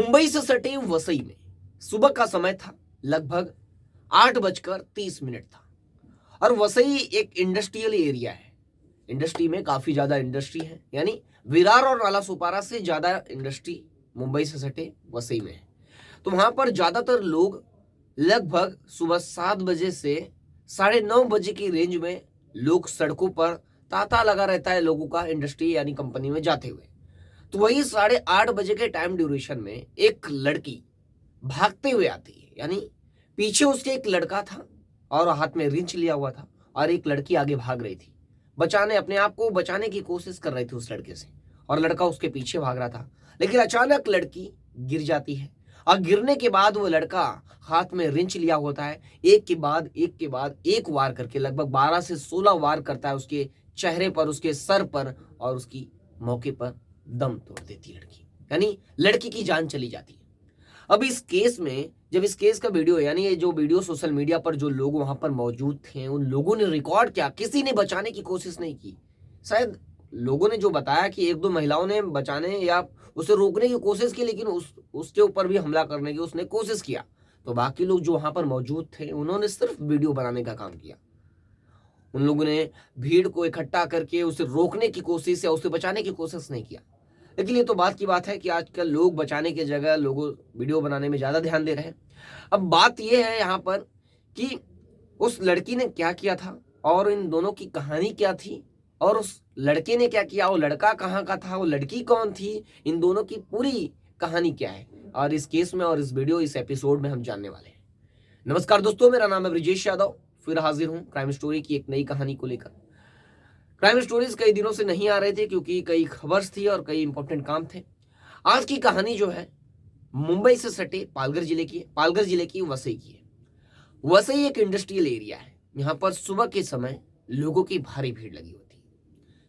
मुंबई से सटे वसई में सुबह का समय था। लगभग 8:30 था और वसई एक इंडस्ट्रियल एरिया है। इंडस्ट्री में काफी ज्यादा इंडस्ट्री है, यानी विरार और नालासोपारा से ज्यादा इंडस्ट्री मुंबई से सटे वसई में है। तो वहां पर ज्यादातर लोग लगभग सुबह 7 बजे से 9:30 की रेंज में लोग सड़कों पर तांता लगा रहता है लोगों का, इंडस्ट्री यानी कंपनी में जाते हुए। तो वही 8:30 के टाइम ड्यूरेशन में एक लड़की भागते हुए आती है, यानी पीछे उसके एक लड़का था और हाथ में रिंच लिया हुआ था और एक लड़की आगे भाग रही थी, अपने आप को बचाने की कोशिश कर रही थी उस लड़के से, और लड़का उसके पीछे भाग रहा था। लेकिन अचानक लड़की गिर जाती है और गिरने के बाद वो लड़का हाथ में रिंच लिया होता है, एक के बाद एक वार करके लगभग 12 से 16 वार करता है उसके चेहरे पर, उसके सर पर, और उसकी मौके पर दम तोड़ देती है लड़की, यानी लड़की की जान चली जाती है। अब इस केस में जब इस केस का वीडियो, यानी ये जो वीडियो सोशल मीडिया पर जो लोग वहां पर मौजूद थे उन लोगों ने रिकॉर्ड किया, किसी ने बचाने की कोशिश नहीं की। शायद लोगों ने जो बताया कि एक दो महिलाओं ने बचाने या उसे रोकने की कोशिश की, लेकिन उसके ऊपर भी हमला करने की उसने कोशिश किया। तो बाकी लोग जो वहां पर मौजूद थे उन्होंने सिर्फ वीडियो बनाने का काम किया। उन लोगों ने भीड़ को इकट्ठा करके उसे रोकने की कोशिश या उसे बचाने की कोशिश नहीं किया। लेकिन ये तो बात की बात है कि आजकल लोग बचाने की जगह लोगों वीडियो बनाने में ज्यादा ध्यान दे रहे हैं। अब बात यह है यहाँ पर कि उस लड़की ने क्या किया था और इन दोनों की कहानी क्या थी, और उस लड़के ने क्या किया, वो लड़का कहाँ का था, वो लड़की कौन थी, इन दोनों की पूरी कहानी क्या है, और इस केस में और इस वीडियो इस एपिसोड में हम जानने वाले हैं। नमस्कार दोस्तों, मेरा नाम है ब्रिजेश यादव, फिर हाजिर हूँ क्राइम स्टोरी की एक नई कहानी को लेकर। क्राइम स्टोरीज कई दिनों से नहीं आ रहे थे क्योंकि कई खबर्स थी और कई इंपॉर्टेंट काम थे। आज की कहानी जो है मुंबई से सटे पालघर जिले की वसई की है। वसई एक इंडस्ट्रियल एरिया है। यहाँ पर सुबह के समय लोगों की भारी भीड़ लगी होती है,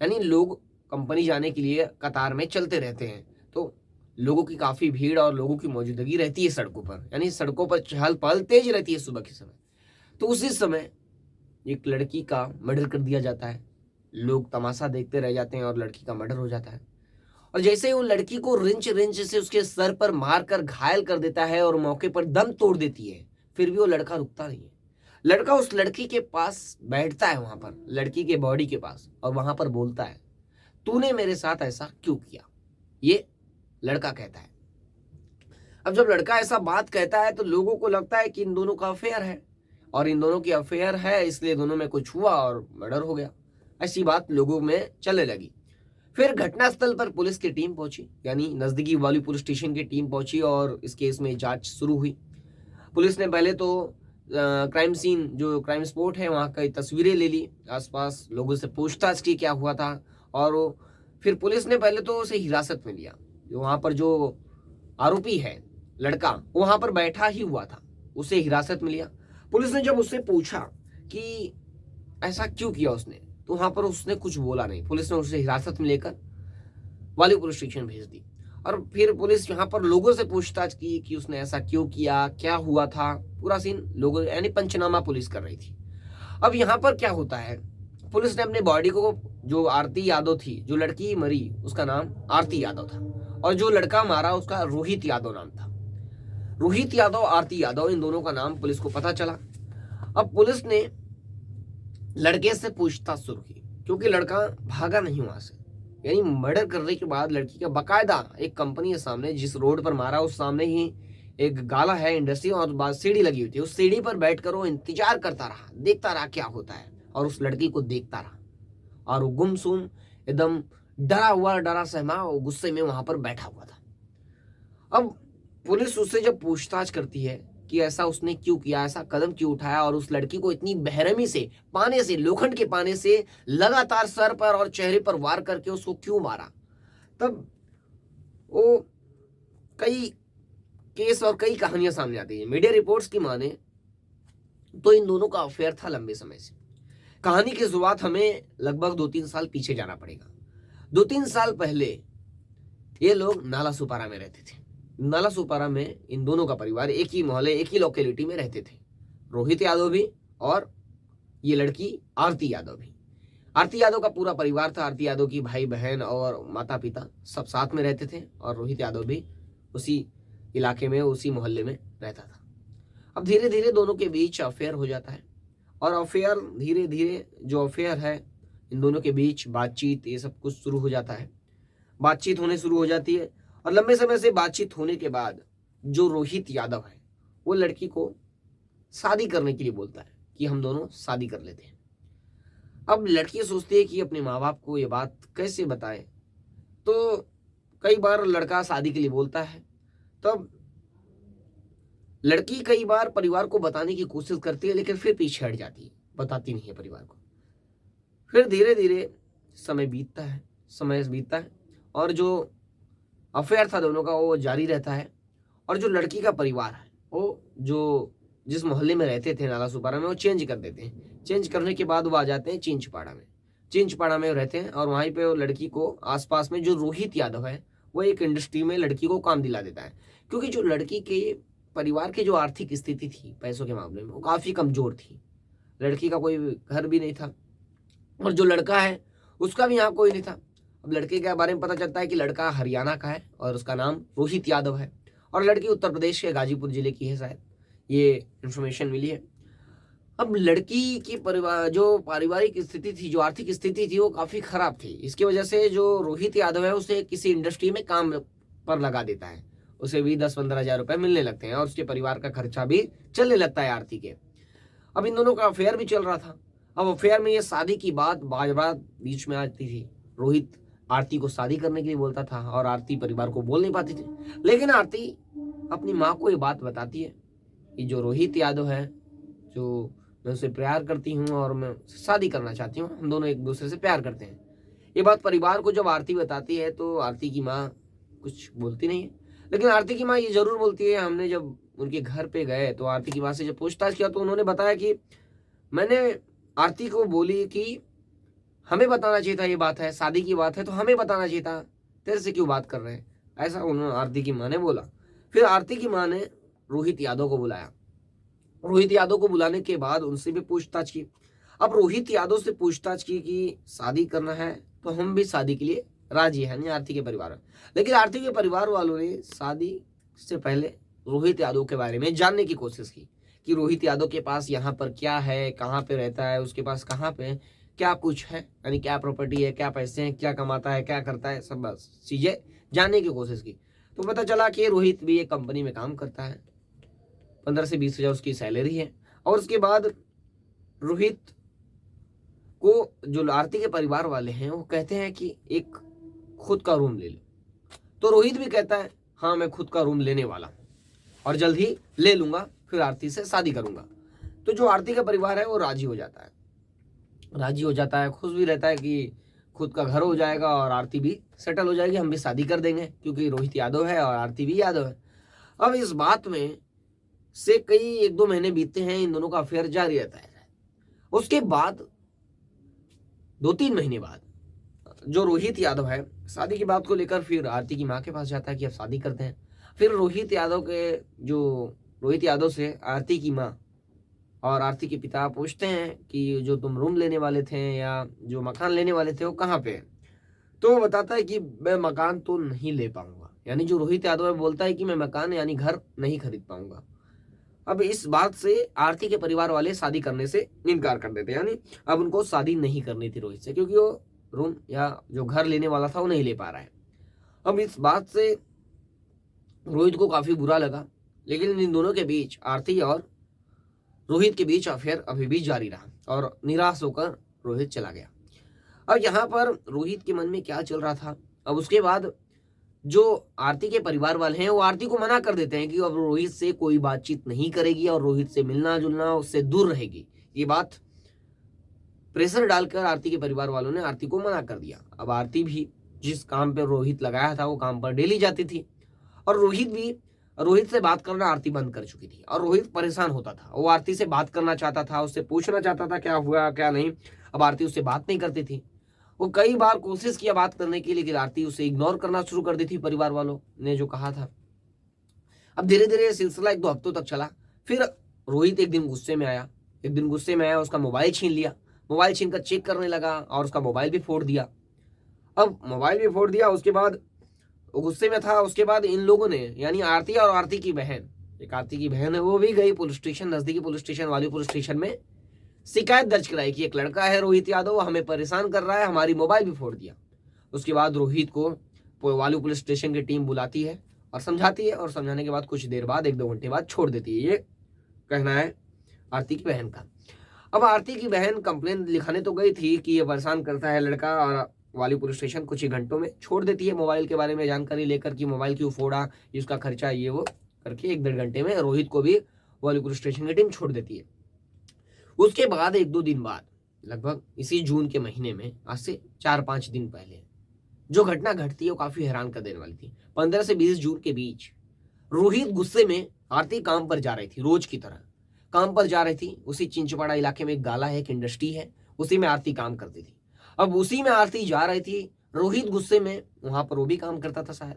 यानी लोग कंपनी जाने के लिए कतार में चलते रहते हैं, तो लोगों की काफी भीड़ और लोगों की मौजूदगी रहती है सड़कों पर, यानी सड़कों पर चहल पहल तेज रहती है सुबह के समय। तो उसी समय एक लड़की का मर्डर कर दिया जाता है। लोग तमाशा देखते रह जाते हैं और लड़की का मर्डर हो जाता है। और जैसे ही वो लड़की को रिंच से उसके सर पर मारकर घायल कर देता है और मौके पर दम तोड़ देती है, फिर भी वो लड़का रुकता नहीं है। लड़का उस लड़की के पास बैठता है, वहां पर लड़की के बॉडी के पास, और वहां पर बोलता है, तूने मेरे साथ ऐसा क्यों किया, ये लड़का कहता है। अब जब लड़का ऐसा बात कहता है तो लोगों को लगता है कि इन दोनों का अफेयर है, और इन दोनों की अफेयर है इसलिए दोनों में कुछ हुआ और मर्डर हो गया, ऐसी बात लोगों में चलने लगी। फिर घटनास्थल पर पुलिस की टीम पहुंची, यानी नजदीकी वाली पुलिस स्टेशन की टीम पहुंची और इस केस में जांच शुरू हुई। पुलिस ने पहले तो क्राइम सीन, जो क्राइम स्पॉट है, वहां की तस्वीरें ले ली, आसपास लोगों से पूछताछ की क्या हुआ था, और फिर पुलिस ने पहले तो उसे हिरासत में लिया। वहां पर जो आरोपी है लड़का, वहां पर बैठा ही हुआ था, उसे हिरासत में लिया। पुलिस ने जब उससे पूछा कि ऐसा क्यों किया उसने, तो वहां पर उसने कुछ बोला नहीं। पुलिस ने उसे हिरासत में लेकर वाली पुलिस स्टेशन भेज दी, और फिर पुलिस यहाँ पर लोगों से पूछताछ की कि उसने ऐसा क्यों किया, क्या हुआ था, पूरा सीन लोगों, यानी पंचनामा पुलिस कर रही थी। अब यहाँ पर क्या होता है, पुलिस ने अपने बॉडी को, जो आरती यादव थी, जो लड़की मरी उसका नाम आरती यादव था, और जो लड़का मारा उसका रोहित यादव नाम था। रोहित यादव, आरती यादव, इन दोनों का नाम पुलिस को पता चला। अब पुलिस ने लड़के से पूछताछ शुरू की, क्योंकि लड़का भागा नहीं वहां से, यानी मर्डर करने के बाद लड़की का बकायदा एक कंपनी है सामने, जिस रोड पर मारा उस सामने ही एक गाला है इंडस्ट्री, और बाद सीढ़ी लगी हुई थी, उस सीढ़ी पर बैठकर वो इंतजार करता रहा, देखता रहा क्या होता है, और उस लड़की को देखता रहा, और वो गुमसुम एकदम डरा सहमा गुस्से में वहां पर बैठा हुआ था। अब पुलिस उससे जब पूछताछ करती है कि ऐसा उसने क्यों किया, ऐसा कदम क्यों उठाया, और उस लड़की को इतनी बेरहमी से पाने से, लोखंड के पाने से लगातार सर पर और चेहरे पर वार करके उसको क्यों मारा, तब वो कई केस और कई कहानियां सामने आती है। मीडिया रिपोर्ट्स की माने तो इन दोनों का अफेयर था लंबे समय से। कहानी की शुरुआत हमें लगभग 2-3 साल पीछे जाना पड़ेगा। 2-3 साल पहले ये लोग नालासोपारा में रहते थे। नालासोपारा में इन दोनों का परिवार एक ही मोहल्ले, एक ही लोकेलिटी में रहते थे। रोहित यादव भी और ये लड़की आरती यादव भी। आरती यादव का पूरा परिवार था। आरती यादव की भाई बहन और माता पिता सब साथ में रहते थे, और रोहित यादव भी उसी इलाके में, उसी मोहल्ले में रहता था। अब धीरे धीरे दोनों के बीच अफेयर हो जाता है, और अफेयर धीरे धीरे जो अफेयर है इन दोनों के बीच बातचीत ये सब कुछ शुरू हो जाता है। बातचीत होने शुरू हो जाती है, और लंबे समय से बातचीत होने के बाद जो रोहित यादव है वो लड़की को शादी करने के लिए बोलता है कि हम दोनों शादी कर लेते हैं। अब लड़की सोचती है कि अपने माँ बाप को ये बात कैसे बताए, तो कई बार लड़का शादी के लिए बोलता है, तब लड़की कई बार परिवार को बताने की कोशिश करती है, लेकिन फिर पीछे हट जाती है, बताती नहीं है परिवार को। फिर धीरे धीरे समय बीतता है, और जो अफेयर था दोनों का वो जारी रहता है। और जो लड़की का परिवार है वो जो जिस मोहल्ले में रहते थे नाला सुपारा में, वो चेंज कर देते हैं। चेंज करने के बाद वो आ जाते हैं चिंचपाड़ा में रहते हैं, और वहीं पे वो लड़की को आसपास में जो रोहित यादव है वो एक इंडस्ट्री में लड़की को काम दिला देता है। क्योंकि जो लड़की के परिवार की जो आर्थिक स्थिति थी पैसों के मामले में वो काफ़ी कमज़ोर थी। लड़की का कोई घर भी नहीं था, और जो लड़का है उसका भी यहाँ कोई नहीं था। अब लड़के के बारे में पता चलता है कि लड़का हरियाणा का है और उसका नाम रोहित यादव है, और लड़की उत्तर प्रदेश के गाजीपुर जिले की है, शायद ये इन्फॉर्मेशन मिली है। अब लड़की की जो पारिवारिक स्थिति थी, जो आर्थिक स्थिति थी वो काफ़ी ख़राब थी। इसकी वजह से जो रोहित यादव है उसे किसी इंडस्ट्री में काम पर लगा देता है, उसे भी 10-15 हज़ार रुपये मिलने लगते हैं, और उसके परिवार का खर्चा भी चलने लगता है आरती के। अब इन दोनों का अफेयर भी चल रहा था। अब अफेयर में ये शादी की बात बार बीच में आती थी। रोहित आरती को शादी करने के लिए बोलता था, और आरती परिवार को बोल नहीं पाती थी। लेकिन आरती अपनी माँ को ये बात बताती है कि जो रोहित यादव है, जो मैं उससे प्यार करती हूँ और मैं शादी करना चाहती हूँ, हम दोनों एक दूसरे से प्यार करते हैं। ये बात परिवार को जब आरती बताती है तो आरती की माँ कुछ बोलती नहीं है, लेकिन आरती की माँ ये जरूर बोलती है। हमने जब उनके घर पे गए तो आरती की माँ से जब पूछताछ किया तो उन्होंने बताया कि मैंने आरती को बोली कि हमें बताना चाहिए था, ये बात है, शादी की बात है तो हमें बताना चाहिए था, तेरे से क्यों बात कर रहे हैं, ऐसा उन्होंने आरती की माँ ने बोला। फिर आरती की माँ ने रोहित यादव को बुलाया। रोहित यादव को बुलाने के बाद उनसे भी पूछताछ की। अब रोहित यादव से पूछताछ की कि शादी करना है तो हम भी शादी के लिए राजी है, नहीं आरती के परिवार। लेकिन आरती के परिवार वालों ने शादी से पहले रोहित यादव के बारे में जानने की कोशिश की कि रोहित यादव के पास यहाँ पर क्या है, कहाँ पे रहता है, उसके पास कहाँ पे क्या कुछ है, यानी क्या प्रॉपर्टी है, क्या पैसे हैं, क्या कमाता है, क्या करता है, सब चीजें जानने की कोशिश की। तो पता चला कि रोहित भी एक कंपनी में काम करता है, 15 से 20 हज़ार उसकी सैलरी है। और उसके बाद रोहित को जो आरती के परिवार वाले हैं वो कहते हैं कि एक खुद का रूम ले लो। तो रोहित भी कहता है हाँ मैं खुद का रूम लेने वाला हूँ और जल्द ही ले लूंगा, फिर आरती से शादी करूंगा। तो जो आरती का परिवार है वो राजी हो जाता है, खुश भी रहता है कि खुद का घर हो जाएगा और आरती भी सेटल हो जाएगी, हम भी शादी कर देंगे, क्योंकि रोहित यादव है और आरती भी यादव है। अब इस बात में से कई 1-2 महीने बीतते हैं, इन दोनों का अफेयर जारी रहता है। उसके बाद 2-3 महीने बाद जो रोहित यादव है शादी की बात को लेकर फिर आरती की माँ के पास जाता है कि अब शादी करते हैं। फिर रोहित यादव से आरती की माँ और आरती के पिता पूछते हैं कि जो तुम रूम लेने वाले थे या जो मकान लेने वाले थे वो कहाँ पे है। तो वो बताता है कि मैं मकान तो नहीं ले पाऊंगा, यानी जो रोहित यादव बोलता है कि मैं मकान यानी घर नहीं खरीद पाऊंगा। अब इस बात से आरती के परिवार वाले शादी करने से इनकार कर देते, यानी अब उनको शादी नहीं करनी थी रोहित से, क्योंकि वो रूम या जो घर लेने वाला था वो नहीं ले पा रहा है। अब इस बात से रोहित को काफी बुरा लगा, लेकिन इन दोनों के बीच, आरती और रोहित के बीच अफेयर अभी भी जारी रहा और निराश होकर रोहित चला गया। अब यहाँ पर रोहित के मन में क्या चल रहा था, अब उसके बाद जो आरती के परिवार वाले हैं वो आरती को मना कर देते हैं कि अब रोहित से कोई बातचीत नहीं करेगी और रोहित से मिलना जुलना उससे दूर रहेगी। ये बात प्रेशर डालकर आरती के परिवार वालों ने आरती को मना कर दिया। अब आरती भी जिस काम पर रोहित लगाया था वो काम पर डेली जाती थी, और रोहित से बात करना आरती बंद कर चुकी थी, और रोहित परेशान होता था। वो आरती से बात करना चाहता था, उससे पूछना चाहता था क्या हुआ क्या नहीं। अब आरती उससे बात नहीं करती थी। वो कई बार कोशिश किया बात करने की, लेकिन आरती उसे इग्नोर करना शुरू कर दी थी परिवार वालों ने जो कहा था। अब धीरे धीरे सिलसिला 1-2 हफ्तों तक चला। फिर रोहित एक दिन गुस्से में आया, उसका मोबाइल छीन लिया, मोबाइल छीन कर चेक करने लगा और उसका मोबाइल भी फोड़ दिया। अब मोबाइल भी फोड़ दिया, उसके बाद वो गुस्से में था। उसके बाद इन लोगों ने यानी आरती और आरती की बहन, एक आरती की बहन है, वो भी गई पुलिस स्टेशन, नजदीकी पुलिस स्टेशन, वाली पुलिस स्टेशन में शिकायत दर्ज कराई कि एक लड़का है रोहित यादव, हमें परेशान कर रहा है, हमारी मोबाइल भी फोड़ दिया। उसके बाद रोहित को वालू पुलिस स्टेशन की टीम बुलाती है और समझाती है, और समझाने के बाद कुछ देर बाद 1-2 घंटे बाद छोड़ देती है। ये कहना है आरती की बहन का। अब आरती की बहन कंप्लेन लिखाने तो गई थी कि ये परेशान करता है लड़का, और वाली पुलिस स्टेशन कुछ ही घंटों में छोड़ देती है मोबाइल के बारे में जानकारी लेकर कि मोबाइल क्यों फोड़ा, इसका खर्चा ये वो करके 1-1.5 घंटे में रोहित को भी वाली पुलिस स्टेशन की टीम छोड़ देती है। उसके बाद 1-2 दिन बाद, लगभग इसी जून के महीने में, आज से 4-5 दिन पहले जो घटना घटती है वो काफी हैरान कर देने वाली थी। 15 से 20 जून के बीच रोहित गुस्से में, आरती काम पर जा रही थी, रोज की तरह काम पर जा रही थी। उसी चिंचपाड़ा इलाके में एक गाला है, एक इंडस्ट्री है, उसी में आरती काम करती थी। अब उसी में आरती जा रही थी, रोहित गुस्से में, वहां पर वो भी काम करता था शायद,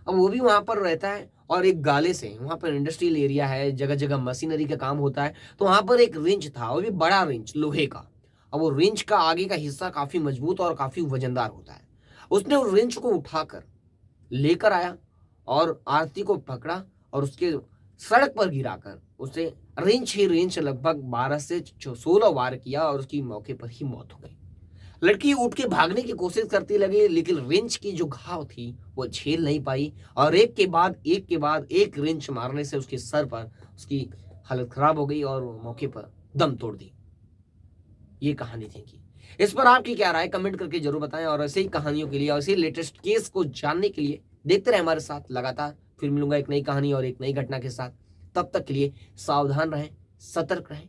अब वो भी वहां पर रहता है, और एक गाले से, वहां पर इंडस्ट्रियल एरिया है, जगह जगह मशीनरी का काम होता है, तो वहां पर एक रिंच था, वो भी बड़ा रिंच लोहे का। अब वो रिंच का आगे का हिस्सा काफी मजबूत और काफी वजनदार होता है। उसने उस रिंच को उठाकर लेकर आया और आरती को पकड़ा और उसके सड़क पर गिराकर उसे रेंच ही रेंच लगभग 12 से 16 वार किया, और उसकी मौके पर ही मौत हो गई। लड़की उठ के भागने की कोशिश करती लगी, लेकिन रेंच की जो घाव थी वो झेल नहीं पाई, और एक के बाद एक रेंच मारने से उसके सर पर उसकी हालत खराब हो गई और वो मौके पर दम तोड़ दी। ये कहानी थी कि इस पर आपकी क्या राय, कमेंट करके जरूर बताएं, और ऐसे ही कहानियों के लिए और ऐसे लेटेस्ट केस को जानने के लिए देखते रहे हमारे साथ लगातार। फिर मिलूंगा एक नई कहानी और एक नई घटना के साथ। तब तक के लिए सावधान रहें, सतर्क रहें।